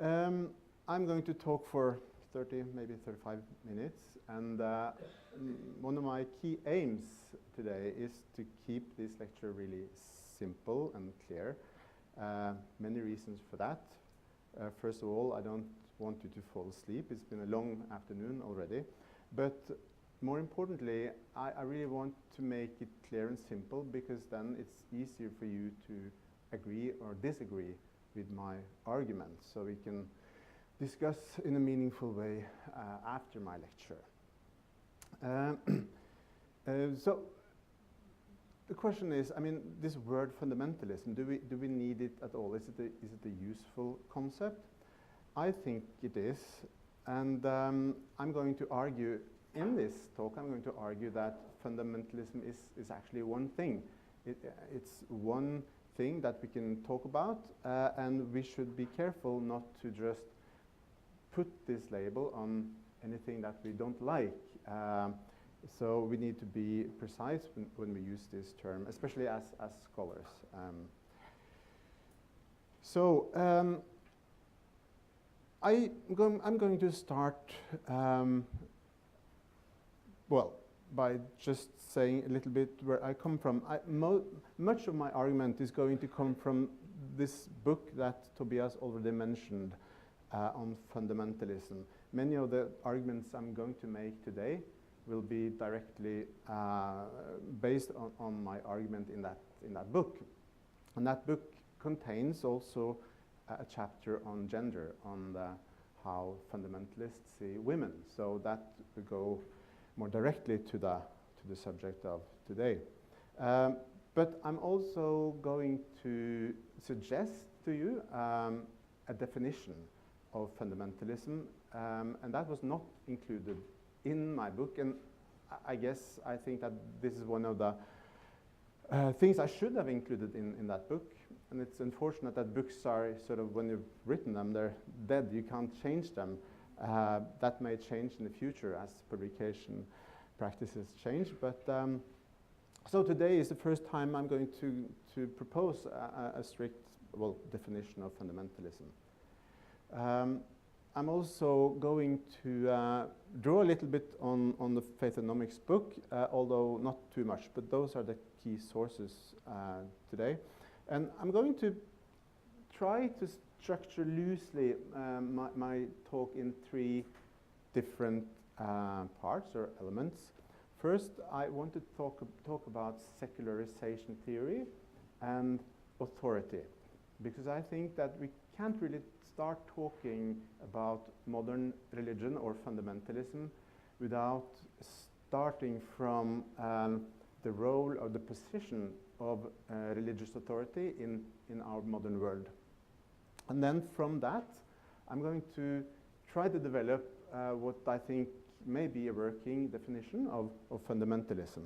I'm going to talk for 30, maybe 35 minutes, and one of my key aims today is to keep this lecture really simple and clear. Many reasons for that. First of all, I don't want you to fall asleep. It's been a long afternoon already. But more importantly, I really want to make it clear and simple, because then it's easier for you to agree or disagree with my arguments, so we can discuss in a meaningful way after my lecture. So the question is, I mean, this word fundamentalism, do we need it at all? Is it a useful concept? I think it is, and I'm going to argue in this talk, I'm going to argue that fundamentalism is actually one thing. It's one thing that we can talk about, and we should be careful not to just put this label on anything that we don't like. So we need to be precise when we use this term, especially as scholars. I'm going to start, well, by just saying a little bit where I come from. Much of my argument is going to come from this book that Tobias already mentioned on fundamentalism. Many of the arguments I'm going to make today will be directly based on my argument in that book. And that book contains also a chapter on gender, on how fundamentalists see women. So that will go more directly to the subject of today. But I'm also going to suggest to you a definition of fundamentalism, and that was not included in my book, and I think that this is one of the things I should have included in that book. And it's unfortunate that books are sort of, when you've written them, they're dead. You can't change them. That may change in the future as publication practices change. But so today is the first time I'm going to propose a strict, well, definition of fundamentalism. I'm also going to draw a little bit on the Faithonomics book, although not too much, but those are the key sources today. And I'm going to try to structure loosely my talk in three different parts or elements. First, I want to talk about secularization theory and authority, because I think that we can't really start talking about modern religion or fundamentalism without starting from the role or the position of religious authority in our modern world. And then from that, I'm going to try to develop what I think may be a working definition of fundamentalism.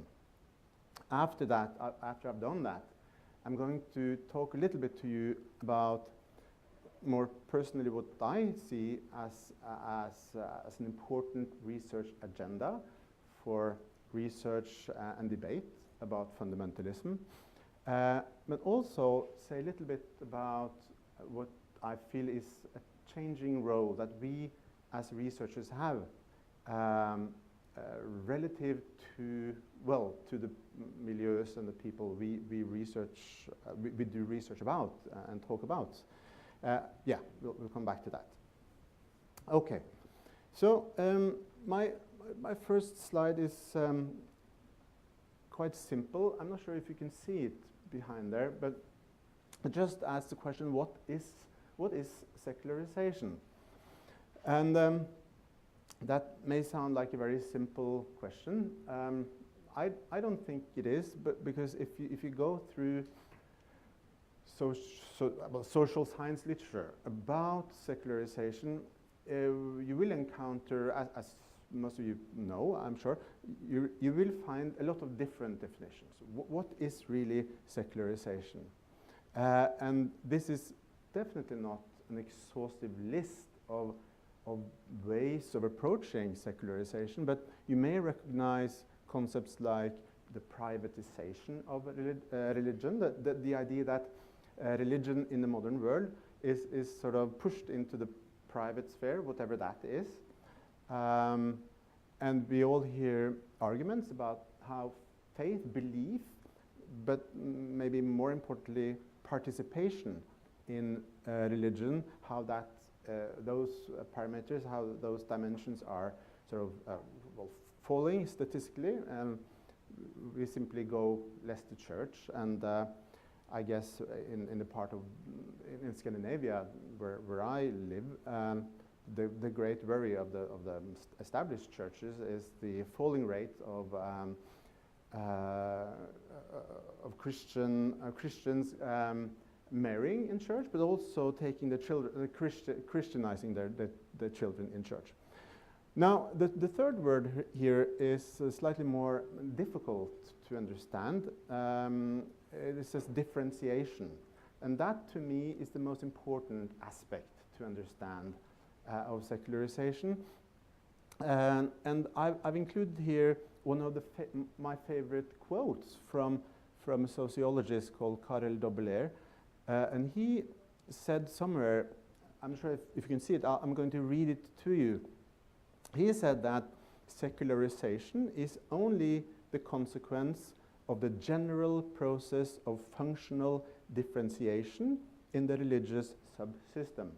After that, after I've done that, I'm going to talk a little bit to you about more personally what I see as an important research agenda for research and debate about fundamentalism, but also say a little bit about what I feel is a changing role that we as researchers have relative to, well, to the milieus and the people we research, we do research about and talk about. Yeah, we'll come back to that. Okay, so my first slide is quite simple. I'm not sure if you can see it behind there, but just ask the question: what is secularization? And that may sound like a very simple question. I don't think it is, but because if you go through social science literature about secularization, you will encounter, as most of you know, I'm sure, you will find a lot of different definitions. What is really secularization? And this is definitely not an exhaustive list of ways of approaching secularization, but you may recognize concepts like the privatization of religion, the idea that religion in the modern world is sort of pushed into the private sphere, whatever that is. And we all hear arguments about how faith, belief, but maybe more importantly, participation in religion, how that those parameters, how those dimensions are sort of well, falling statistically. We simply go less to church, and I guess in the part of in Scandinavia where I live, the great worry of the established churches is the falling rate of Christians marrying in church, but also taking the children, Christianizing the children in church. Now, the third word here is slightly more difficult to understand. It says differentiation, and that to me is the most important aspect to understand of secularization. And I've included here one of my favorite quotes from a sociologist called Karel Dobelaer, and he said somewhere, I'm not sure if you can see it, I'm going to read it to you. He said that secularization is only the consequence of the general process of functional differentiation in the religious subsystem.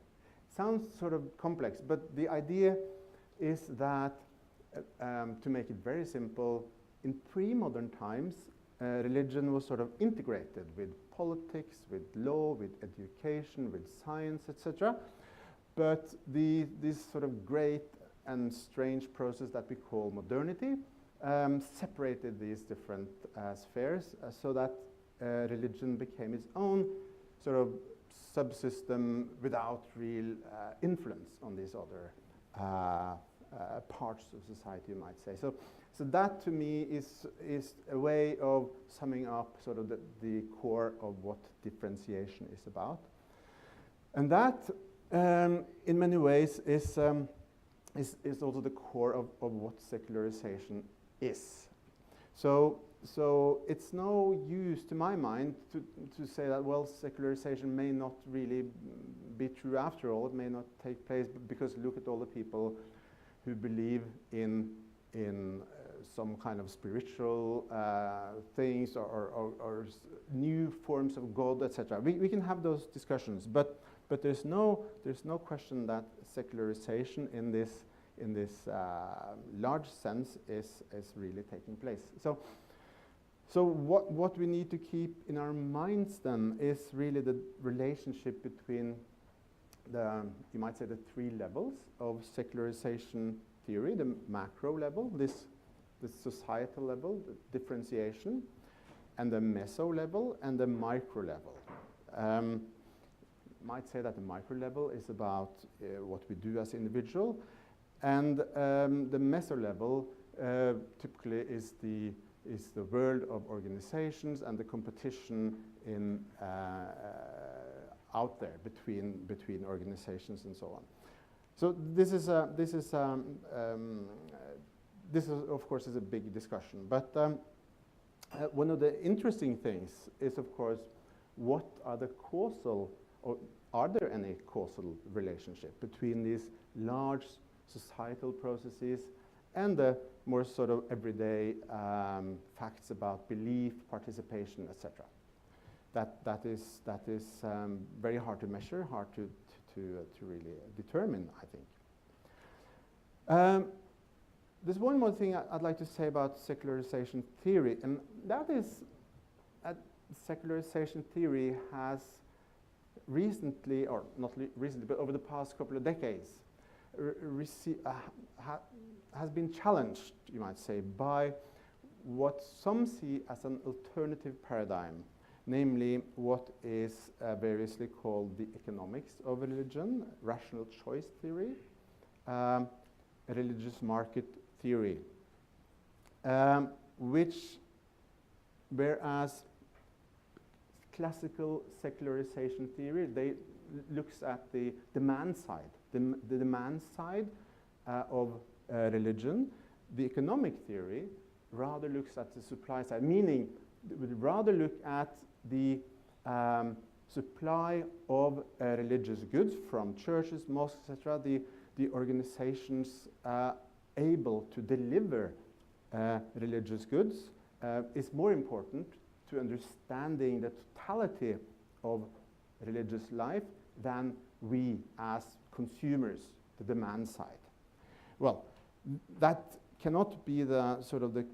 Sounds sort of complex, but the idea is that, to make it very simple, in pre-modern times, religion was sort of integrated with politics, with law, with education, with science, etc. But this sort of great and strange process that we call modernity separated these different spheres so that religion became its own sort of subsystem without real influence on these other parts of society, you might say. So that to me is a way of summing up sort of the core of what differentiation is about. And that, in many ways, is also the core of what secularization is. So it's no use, to my mind, to say that, well, secularization may not really be true after all. It may not take place because look at all the people who believe in some kind of spiritual things or new forms of God, etc. We can have those discussions, but there's no question that secularization in this large sense is really taking place. So what we need to keep in our minds then is really the relationship between you might say the three levels of secularization theory: the macro level, the societal level, the differentiation, and the meso level and the micro level. Might say that the micro level is about what we do as individual, and the meso level typically is the world of organizations and the competition in out there between organizations and so on. So this is of course is a big discussion, but one of the interesting things is, of course, what are the causal, or are there any causal relationship between these large societal processes and the more sort of everyday facts about belief, participation, etc. That is very hard to measure, hard to really determine, I think. There's one more thing I'd like to say about secularization theory, and that is that secularization theory has recently, or not recently, but over the past couple of decades, has been challenged, you might say, by what some see as an alternative paradigm, namely what is variously called the economics of religion, rational choice theory, religious market theory, which, whereas classical secularization theory, they looks at the demand side, the demand side of religion. The economic theory rather looks at the supply side, meaning it would rather look at the supply of religious goods from churches, mosques, etc., the organizations able to deliver religious goods is more important to understanding the totality of religious life than we as consumers, the demand side. Well, that cannot be the sort of the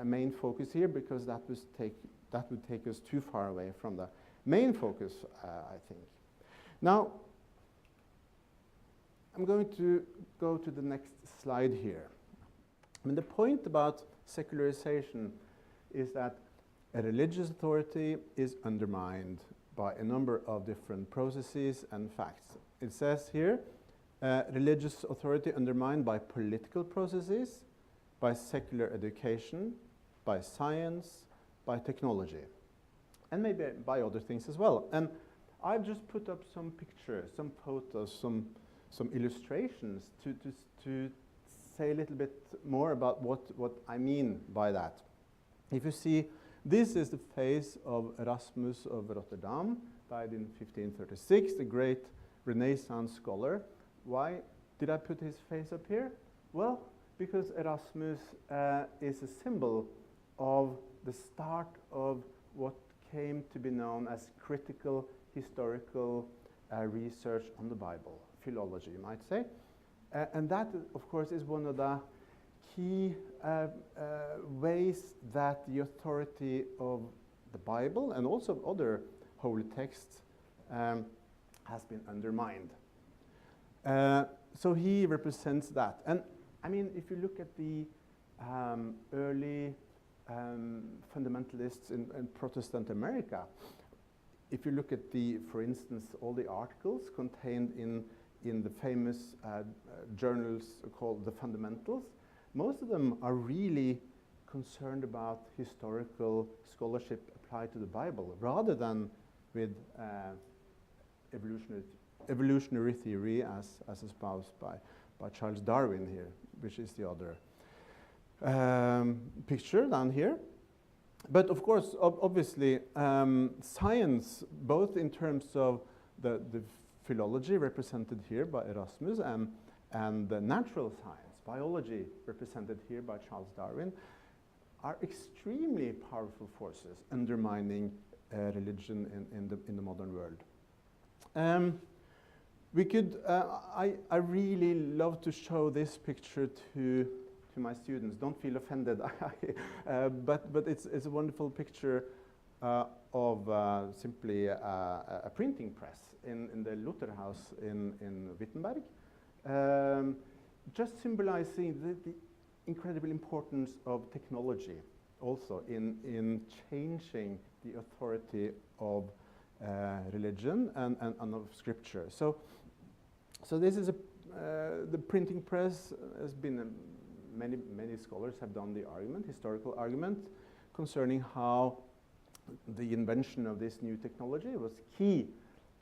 main focus here, because that would take us too far away from the main focus, I think. Now, I'm going to go to the next slide here. I mean, the point about secularization is that a religious authority is undermined by a number of different processes and facts. It says here, religious authority undermined by political processes, by secular education, by science, by technology, and maybe by other things as well. And I've just put up some pictures, some photos, some illustrations to say a little bit more about what I mean by that. If you see, this is the face of Erasmus of Rotterdam, died in 1536, the great Renaissance scholar. Why did I put his face up here? Well, because Erasmus is a symbol of the start of what came to be known as critical historical research on the Bible, philology, you might say. And that, of course, is one of the key ways that the authority of the Bible and also other holy texts has been undermined. So he represents that. And I mean, if you look at the early fundamentalists in Protestant America, if you look at for instance, all the articles contained in the famous journals called the Fundamentals, most of them are really concerned about historical scholarship applied to the Bible, rather than with evolutionary theory as espoused by Charles Darwin here, which is the other picture down here. But of course, obviously, science, both in terms of the philology represented here by Erasmus and the natural science, biology represented here by Charles Darwin, are extremely powerful forces undermining religion in the modern world. We could, I really love to show this picture to my students. Don't feel offended, but it's a wonderful picture of simply a printing press in the Luther House in Wittenberg, just symbolizing the incredible importance of technology also in changing the authority of religion and of scripture. So this is the printing press has been many scholars have done the argument, historical argument, concerning how the invention of this new technology was key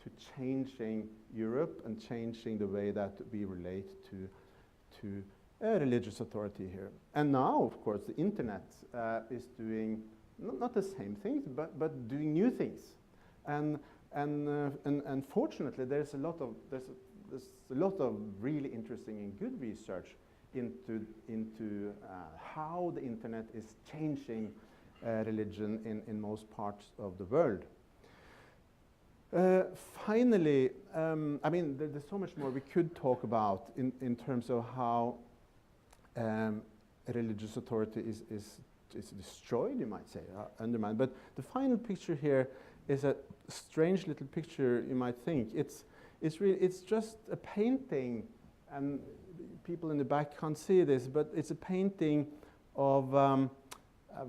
to changing Europe and changing the way that we relate to religious authority here. And now, of course, the internet is doing not the same things, but doing new things. And fortunately, there's a lot of really interesting and good research into how the internet is changing religion in most parts of the world. Finally, I mean, there's so much more we could talk about in terms of how religious authority is destroyed, you might say, undermined. But the final picture here is a strange little picture, you might think. It's just a painting, and people in the back can't see this, but it's a painting of a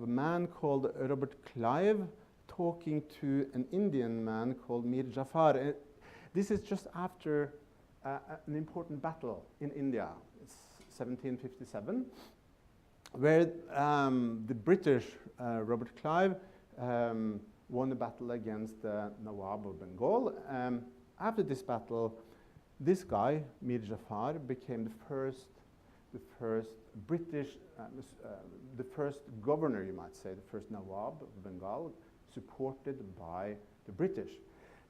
man called Robert Clive talking to an Indian man called Mir Jafar. This is just after an important battle in India. It's 1757, where the British, Robert Clive, won a battle against the Nawab of Bengal. After this battle, this guy, Mir Jafar, became the first British, the first governor, you might say, the first Nawab of Bengal, supported by the British.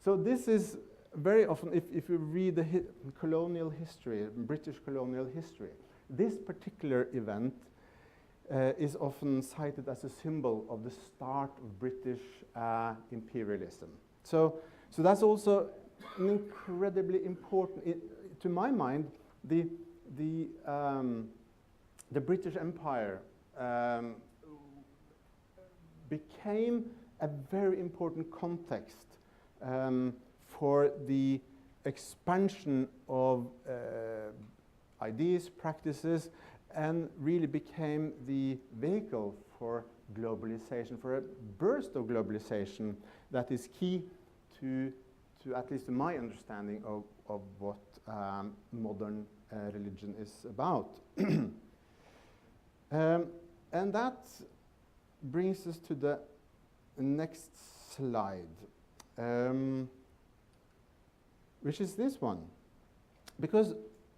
So this is very often, if you read the colonial history, British colonial history, this particular event is often cited as a symbol of the start of British imperialism. So that's also an incredibly important, to my mind, the British Empire became a very important context for the expansion of ideas, practices, and really became the vehicle for globalization, for a burst of globalization that is key to at least my understanding of what modern religion is about. And that brings us to the next slide, which is this one. Because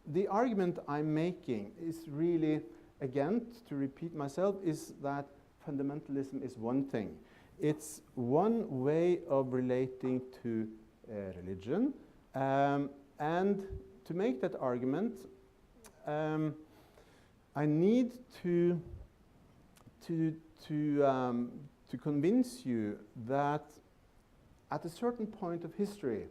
the argument I'm making is really, again, to repeat myself, is that fundamentalism is one thing. It's one way of relating to religion. And to make that argument, I need to convince you that at a certain point of history,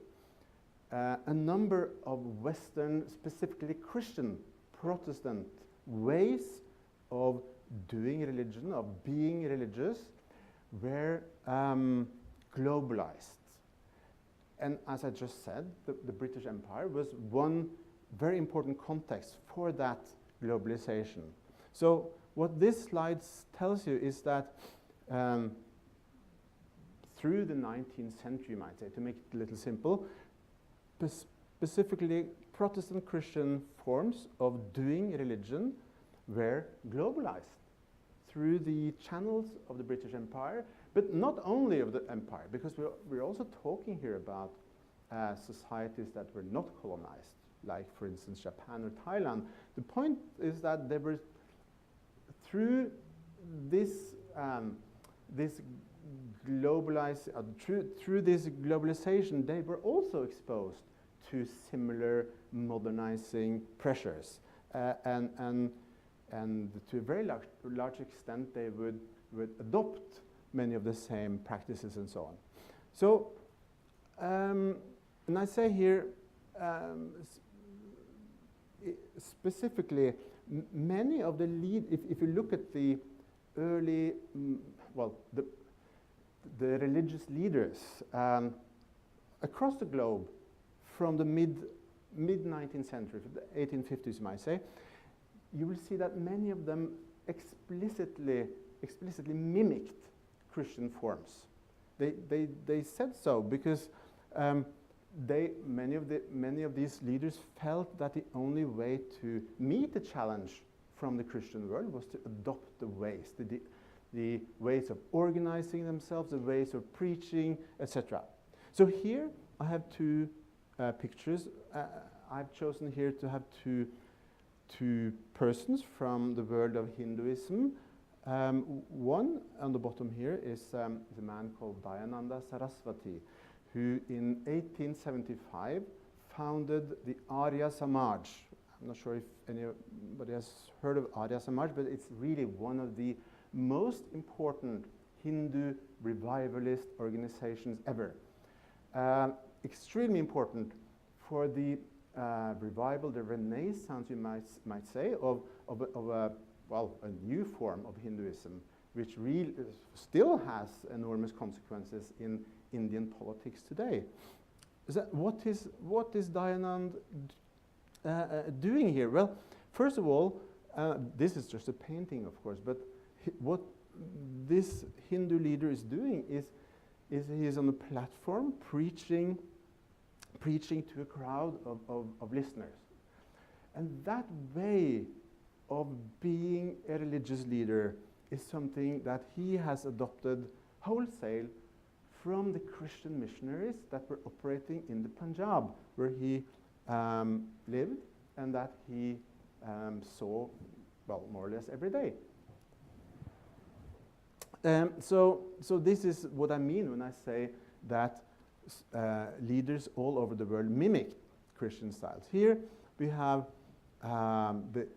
a number of Western, specifically Christian, Protestant ways of doing religion, of being religious, were globalized. And as I just said, the British Empire was one very important context for that globalization. So what this slide tells you is that through the 19th century, you might say, to make it a little simple, specifically Protestant Christian forms of doing religion were globalized through the channels of the British Empire, but not only of the empire, because we're also talking here about societies that were not colonized, like, for instance, Japan or Thailand. The point is that they were, through this through this globalization, they were also exposed to similar modernizing pressures, and to a very large extent, they would adopt many of the same practices and so on. So, and I say here specifically, many of the if you look at the early, the religious leaders across the globe from the mid-19th century, the 1850s, you might say, you will see that many of them explicitly mimicked Christian forms. They said so because many of these leaders felt that the only way to meet the challenge from the Christian world was to adopt the ways, the ways of organizing themselves, the ways of preaching, etc. So here I have two pictures. I've chosen here to have two persons from the world of Hinduism. One on the bottom here is a man called Dayananda Saraswati, who in 1875 founded the Arya Samaj. I'm not sure if anybody has heard of Arya Samaj, but it's really one of the most important Hindu revivalist organizations ever. Extremely important for the revival, the renaissance, you might say, of a new form of Hinduism, which really still has enormous consequences in Indian politics today. What is Dayanand doing here? Well, first of all, this is just a painting, of course, but what this Hindu leader is doing is he is on a platform preaching to a crowd of listeners. And that way of being a religious leader is something that he has adopted wholesale from the Christian missionaries that were operating in the Punjab, where he lived and that he saw, well, more or less every day. So this is what I mean when I say that leaders all over the world mimicked Christian styles. Here we have the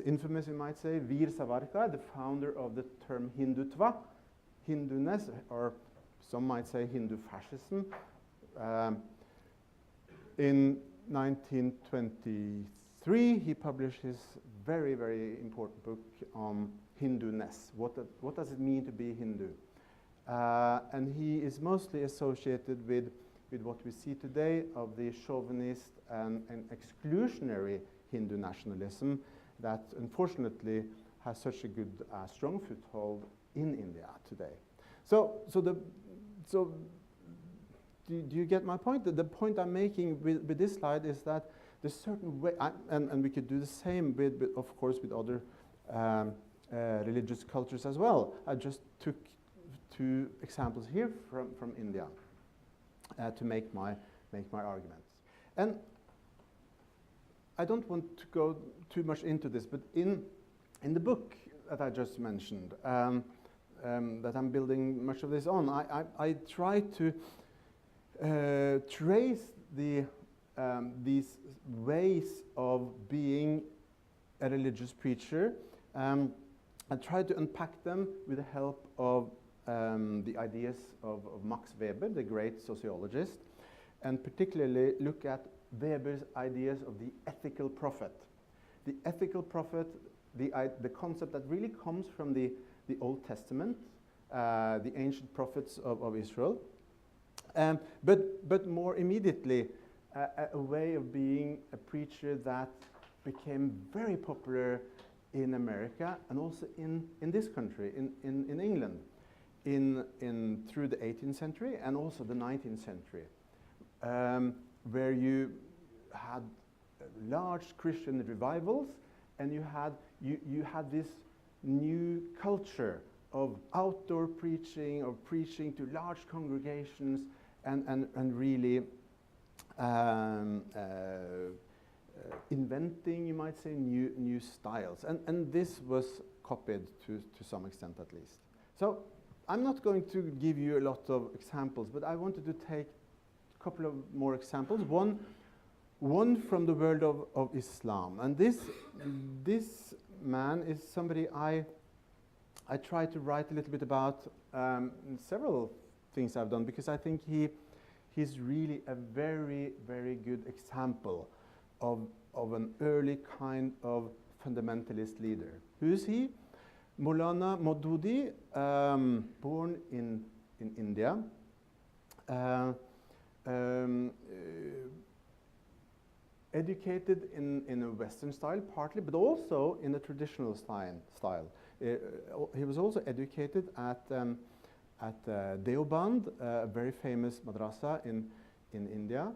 infamous, you might say, Veer Savarkar, the founder of the term Hindutva, Hinduness, or some might say Hindu fascism. In 1923, he published his very, very important book on Hinduness. What does it mean to be Hindu? And he is mostly associated with what we see today of the chauvinist and exclusionary Hindu nationalism that unfortunately has such a good, strong foothold in India today. So do you get my point? The point I'm making with this slide is that there's certain way, and we could do the same of course, with other religious cultures as well. I just took 2 examples here from India to make my arguments. And I don't want to go too much into this, but in the book that I just mentioned, that I'm building much of this on, I try to trace these ways of being a religious preacher. I try to unpack them with the help of the ideas of Max Weber, the great sociologist, and particularly look at Weber's ideas of the ethical prophet. The ethical prophet, the concept that really comes from the Old Testament, the ancient prophets of Israel, but more immediately, a way of being a preacher that became very popular in America and also in this country, in England, through the 18th century and also the 19th century, where you had large Christian revivals, and you had this new culture of outdoor preaching, of preaching to large congregations, and really inventing, you might say, new styles. And this was copied to some extent at least. So I'm not going to give you a lot of examples, but I wanted to take a couple of more examples. One from the world of Islam. And this man is somebody I try to write a little bit about several things I've done, because I think he's really a very, very good example of an early kind of fundamentalist leader. Who is he? Maulana Maududi, born in India, educated in a Western style partly, but also in a traditional style. He was also educated at Deoband, a very famous madrasa in India.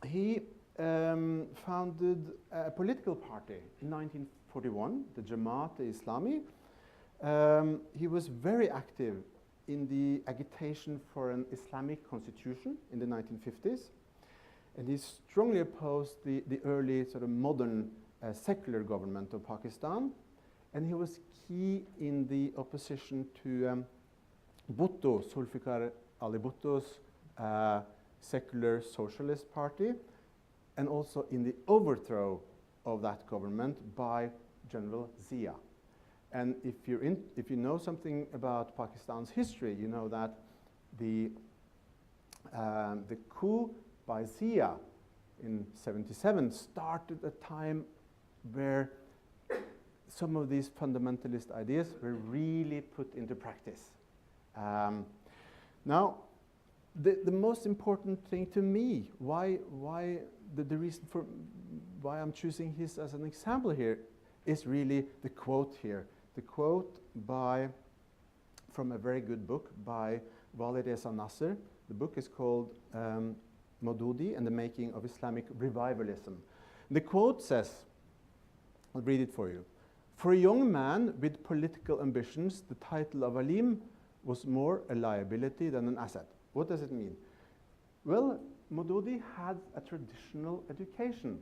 He founded a political party in 1941, the Jamaat-e-Islami. He was very active in the agitation for an Islamic constitution in the 1950s. And he strongly opposed the early sort of modern secular government of Pakistan. And he was key in the opposition to Bhutto, Zulfikar Ali Bhutto's secular socialist party, and also in the overthrow of that government by General Zia. And if you know something about Pakistan's history, you know that the coup by Zia in '77 started a time where some of these fundamentalist ideas were really put into practice. Now, the most important thing to me, the reason for why I'm choosing his as an example here, is really the quote here. The quote from a very good book by Walid Reza Nasser. The book is called Maududi and the Making of Islamic Revivalism. The quote says, I'll read it for you. For a young man with political ambitions, the title of Alim was more a liability than an asset. What does it mean? Well, Maududi had a traditional education.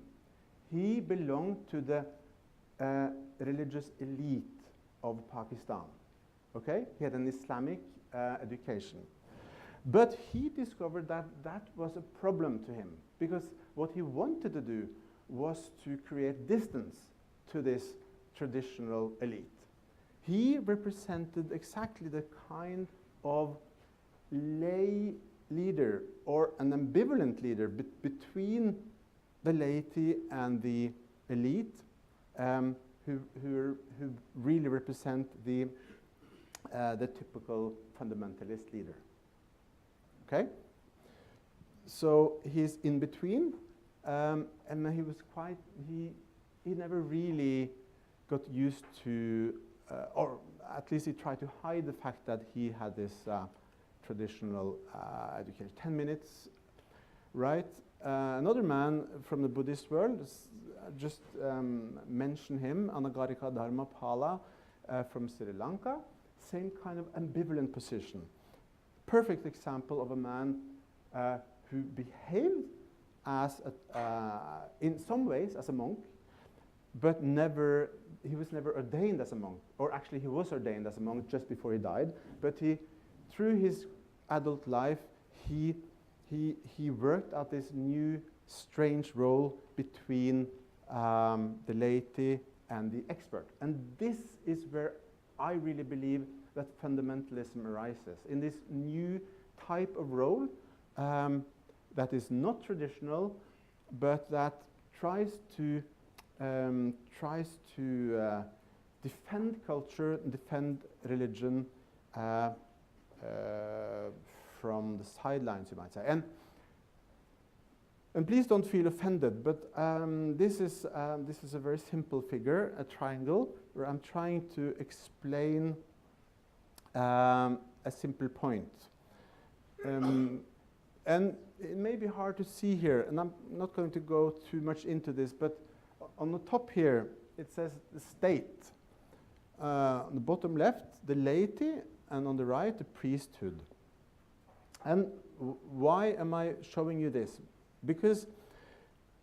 He belonged to the religious elite of Pakistan. Okay? He had an Islamic education. But he discovered that that was a problem to him, because what he wanted to do was to create distance to this traditional elite. He represented exactly the kind of lay leader, or an ambivalent leader between the laity and the elite, who really represent the typical fundamentalist leader. Okay, so he's in between, and he was quite he never really got used to, or at least he tried to hide the fact that he had this traditional education. 10 minutes, right? Another man from the Buddhist world, just mention him, Anagarika Dharmapala from Sri Lanka. Same kind of ambivalent position. Perfect example of a man who behaved as in some ways as a monk, but he was never ordained as a monk. Or actually he was ordained as a monk just before he died, but through his adult life, he worked out this new strange role between the laity and the expert. And this is where I really believe that fundamentalism arises, in this new type of role that is not traditional, but that tries to defend culture, defend religion from the sidelines, you might say. And please don't feel offended, but this is a very simple figure, a triangle, where I'm trying to explain a simple point. And it may be hard to see here, and I'm not going to go too much into this, but on the top here, it says the state. On the bottom left, the laity, and on the right, the priesthood. And why am I showing you this? Because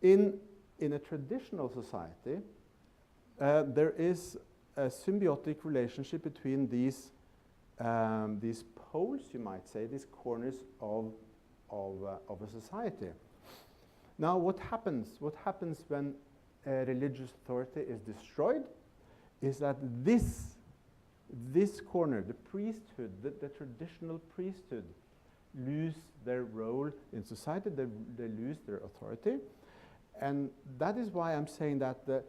in a traditional society, there is a symbiotic relationship between these poles, you might say, these corners of a society. Now, what happens when a religious authority is destroyed is that this corner, the priesthood, the traditional priesthood, lose their role in society, they lose their authority. And that is why I'm saying that the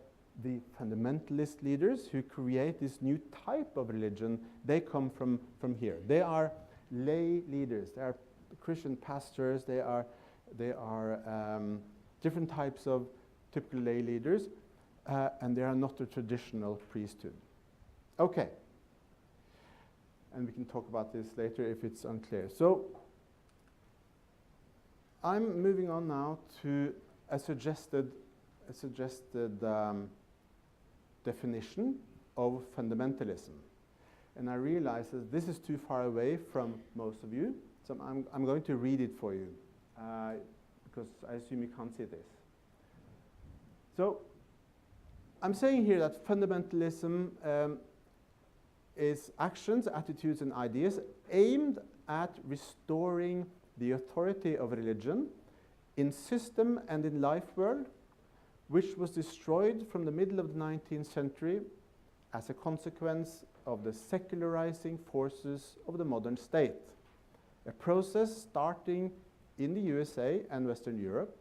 fundamentalist leaders who create this new type of religion, they come from here. They are lay leaders, they are Christian pastors, they are different types of typical lay leaders, and they are not the traditional priesthood. Okay. And we can talk about this later if it's unclear. So I'm moving on now to a suggested definition of fundamentalism. And I realize that this is too far away from most of you, so I'm going to read it for you, because I assume you can't see this. So I'm saying here that fundamentalism is actions, attitudes, and ideas aimed at restoring the authority of religion in system and in life world, which was destroyed from the middle of the 19th century as a consequence of the secularizing forces of the modern state, a process starting in the USA and Western Europe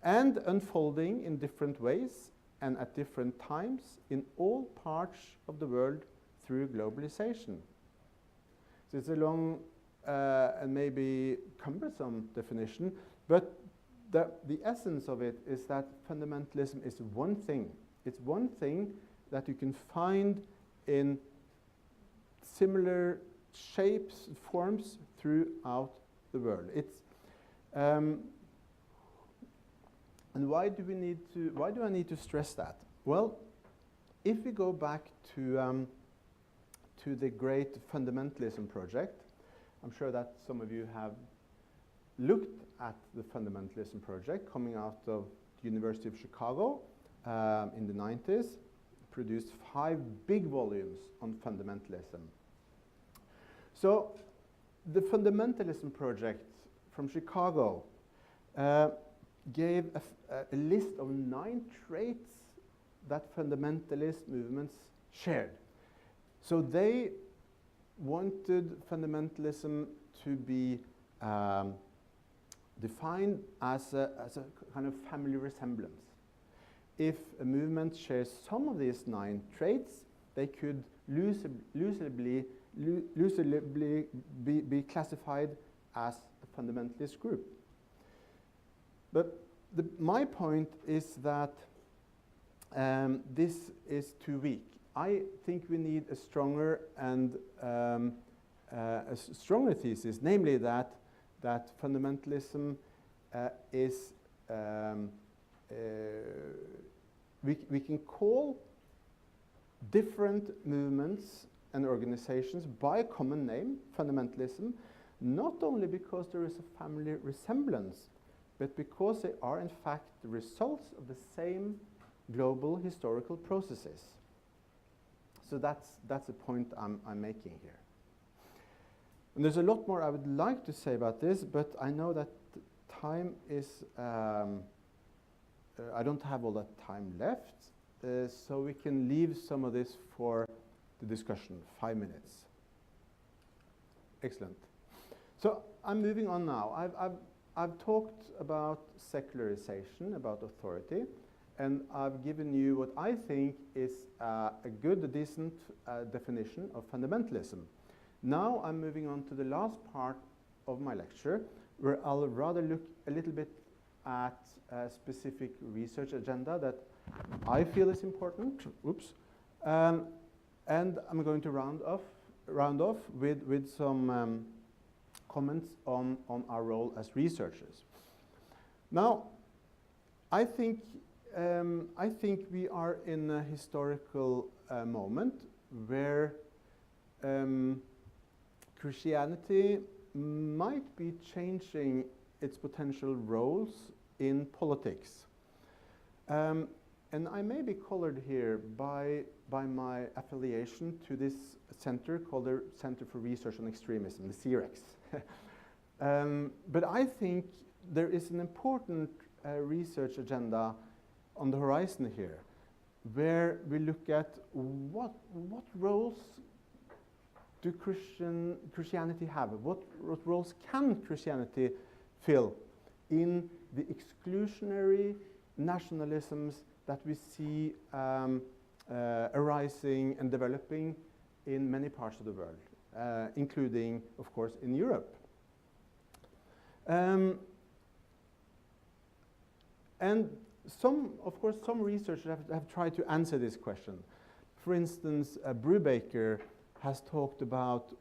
and unfolding in different ways and at different times in all parts of the world through globalization. So it's a long and maybe cumbersome definition, but the essence of it is that fundamentalism is one thing. It's one thing that you can find in similar shapes, forms throughout the world. It's and why do I need to stress that? Well, if we go back to the great fundamentalism project, I'm sure that some of you have looked at the fundamentalism project coming out of the University of Chicago in the 90s, produced 5 big volumes on fundamentalism. So the Fundamentalism project from Chicago gave a list of 9 traits that fundamentalist movements shared. So they wanted fundamentalism to be defined as a kind of family resemblance. If a movement shares some of these 9 traits, they could loosely be classified as a fundamentalist group. But my point is that this is too weak. I think we need a stronger and a stronger thesis, namely that fundamentalism is we can call different movements and organizations by a common name, fundamentalism, not only because there is a family resemblance, but because they are in fact the results of the same global historical processes. So that's the point I'm making here. And there's a lot more I would like to say about this, but I know that time is, I don't have all that time left, so we can leave some of this for the discussion, 5 minutes. Excellent. So I'm moving on now. I've talked about secularization, about authority, and I've given you what I think is a good, decent definition of fundamentalism. Now I'm moving on to the last part of my lecture, where I'll rather look a little bit at a specific research agenda that I feel is important. Oops. And I'm going to round off with some comments on our role as researchers. Now, I think we are in a historical moment where Christianity might be changing its potential roles in politics. And I may be colored here by my affiliation to this center called the Center for Research on Extremism, the CREX. But I think there is an important research agenda on the horizon here, where we look at what roles do Christianity have? What roles can Christianity fill in the exclusionary nationalisms that we see arising and developing in many parts of the world, including, of course, in Europe. And some researchers have tried to answer this question. For instance, Brubaker has talked about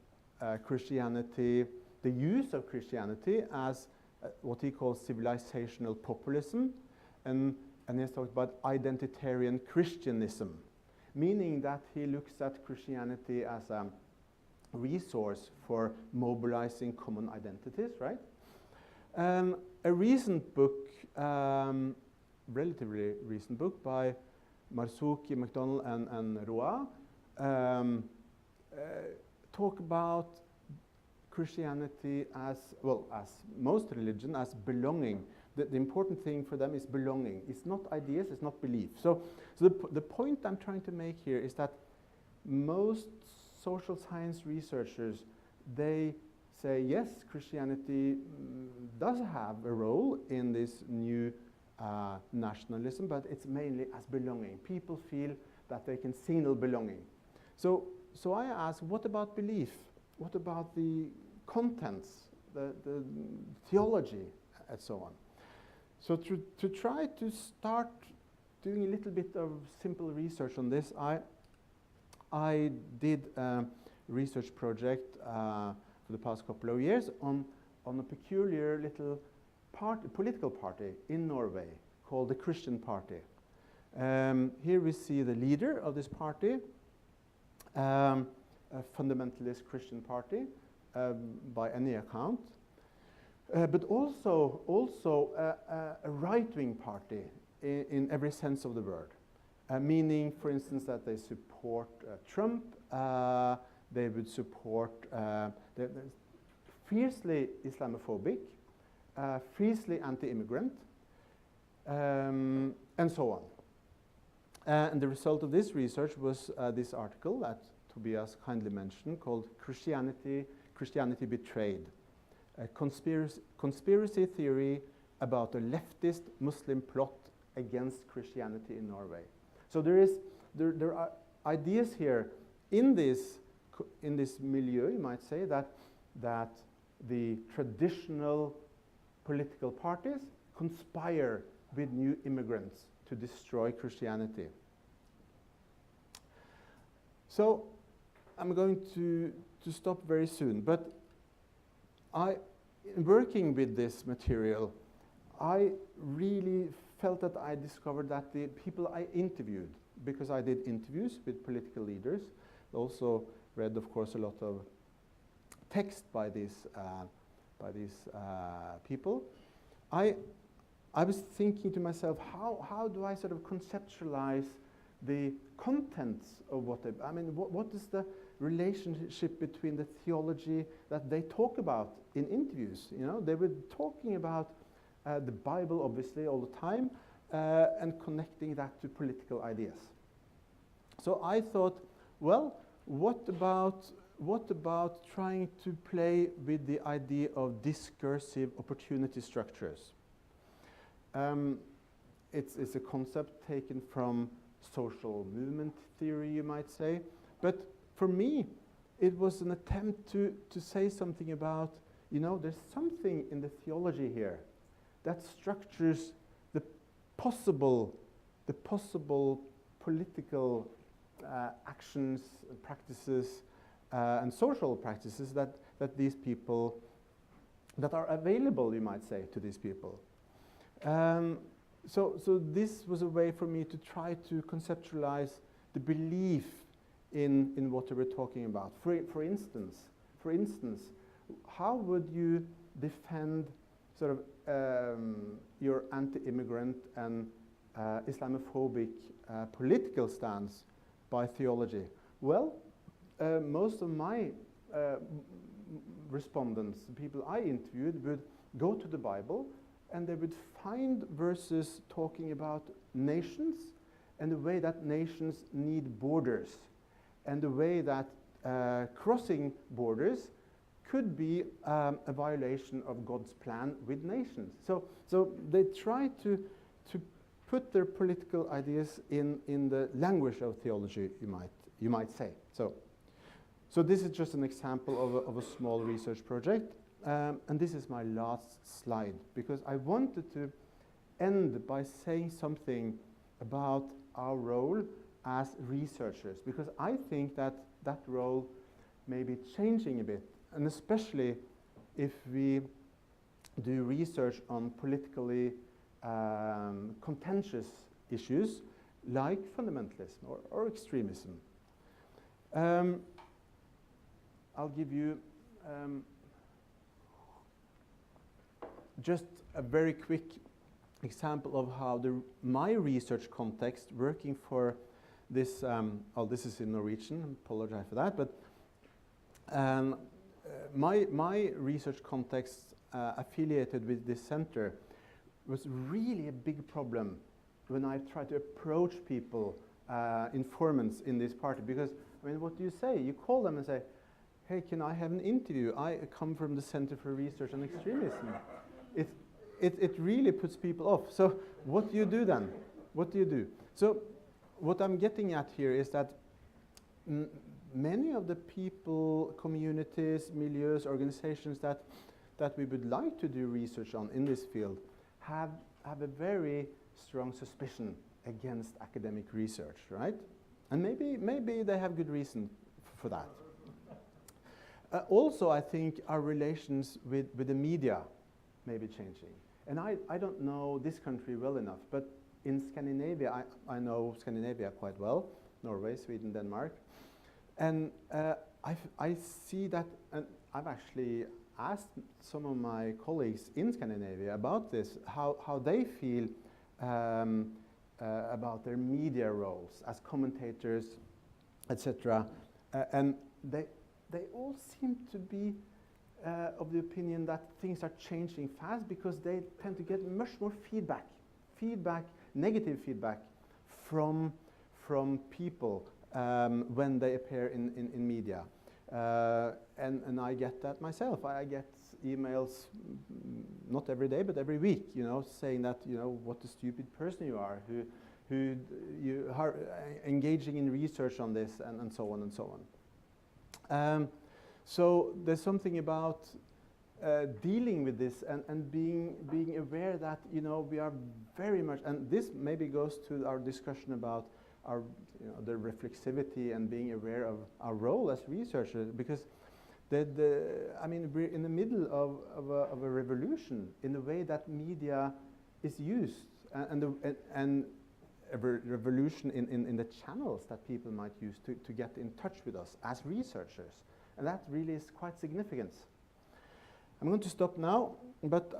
Christianity, the use of Christianity as what he calls civilizational populism, and he has talked about identitarian Christianism, meaning that he looks at Christianity as a resource for mobilizing common identities, right? A recent book, relatively recent book by Marzuki, MacDonald, and Roy, talk about Christianity as, well, as most religion, as belonging. The important thing for them is belonging. It's not ideas, it's not belief. So the point I'm trying to make here is that most social science researchers, they say, yes, Christianity does have a role in this new nationalism, but it's mainly as belonging. People feel that they can signal belonging. So I ask, what about belief? What about the contents, the theology, and so on? So to try to start doing a little bit of simple research on this, I did a research project for the past couple of years on a peculiar little political party in Norway called the Christian Party. Here we see the leader of this party, a fundamentalist Christian party by any account, but also a right-wing party in every sense of the word, meaning, for instance, that they support Trump, they would support fiercely Islamophobic, fiercely anti-immigrant, and so on. And the result of this research was this article that Tobias kindly mentioned called Christianity Betrayed, a conspiracy theory about a leftist Muslim plot against Christianity in Norway. So there are ideas here in this milieu, you might say, that the traditional political parties conspire with new immigrants to destroy Christianity. So I'm going to stop very soon, but in working with this material, I really felt that I discovered that the people I interviewed, because I did interviews with political leaders, also read, of course, a lot of text by these people. I was thinking to myself, how do I sort of conceptualize the contents of what what is the relationship between the theology that they talk about in interviews? You know, they were talking about the Bible, obviously, all the time, and connecting that to political ideas. So I thought, well, what about trying to play with the idea of discursive opportunity structures? It's a concept taken from social movement theory, you might say. But for me, it was an attempt to say something about, you know, there's something in the theology here that structures the possible political actions, practices, and social practices that these people, that are available, you might say, to these people. So this was a way for me to try to conceptualize the belief in what we were talking about. For instance, how would you defend sort of your anti-immigrant and Islamophobic political stance by theology? Well, most of my respondents, the people I interviewed, would go to the Bible and they would find verses talking about nations and the way that nations need borders and the way that crossing borders could be a violation of God's plan with nations. So they try to put their political ideas in the language of theology, you might say. So this is just an example of a small research project. And this is my last slide, because I wanted to end by saying something about our role as researchers, because I think that role may be changing a bit, and especially if we do research on politically contentious issues like fundamentalism or extremism. I'll give you just a very quick example of how my research context, working for this, this is in Norwegian, I apologize for that, but my research context affiliated with this center was really a big problem when I tried to approach people, informants in this party, because, I mean, what do you say? You call them and say, hey, can I have an interview? I come from the Center for Research on Extremism. It really puts people off. So what do you do then? What do you do? So what I'm getting at here is that many of the people, communities, milieus, organizations that we would like to do research on in this field have a very strong suspicion against academic research, right? And maybe they have good reason for that. Also, I think our relations with the media may be changing. And I don't know this country well enough, but in Scandinavia, I know Scandinavia quite well, Norway, Sweden, Denmark. And I see that, and I've actually asked some of my colleagues in Scandinavia about this, how they feel about their media roles as commentators, etc. And they all seem to be of the opinion that things are changing fast because they tend to get much more feedback, negative feedback from people when they appear in media. And I get that myself. I get emails, not every day, but every week, saying that, what a stupid person you are, who you are engaging in research on this, and so on and so on. So there's something about dealing with this and being aware that, we are very much, and this maybe goes to our discussion about our, the reflexivity and being aware of our role as researchers, because I mean, we're in the middle of a revolution in the way that media is used, and a revolution in the channels that people might use to get in touch with us as researchers. And that really is quite significant. I'm going to stop now, but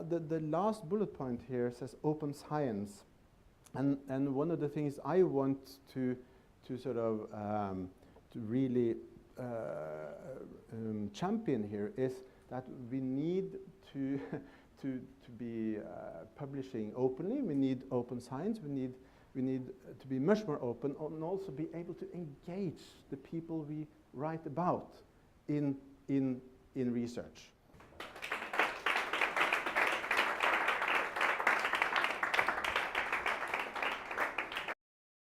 the last bullet point here says open science. And one of the things I want to sort of to really champion here is that we need to be publishing openly. We need open science. We need to be much more open and also be able to engage the people we write about in research.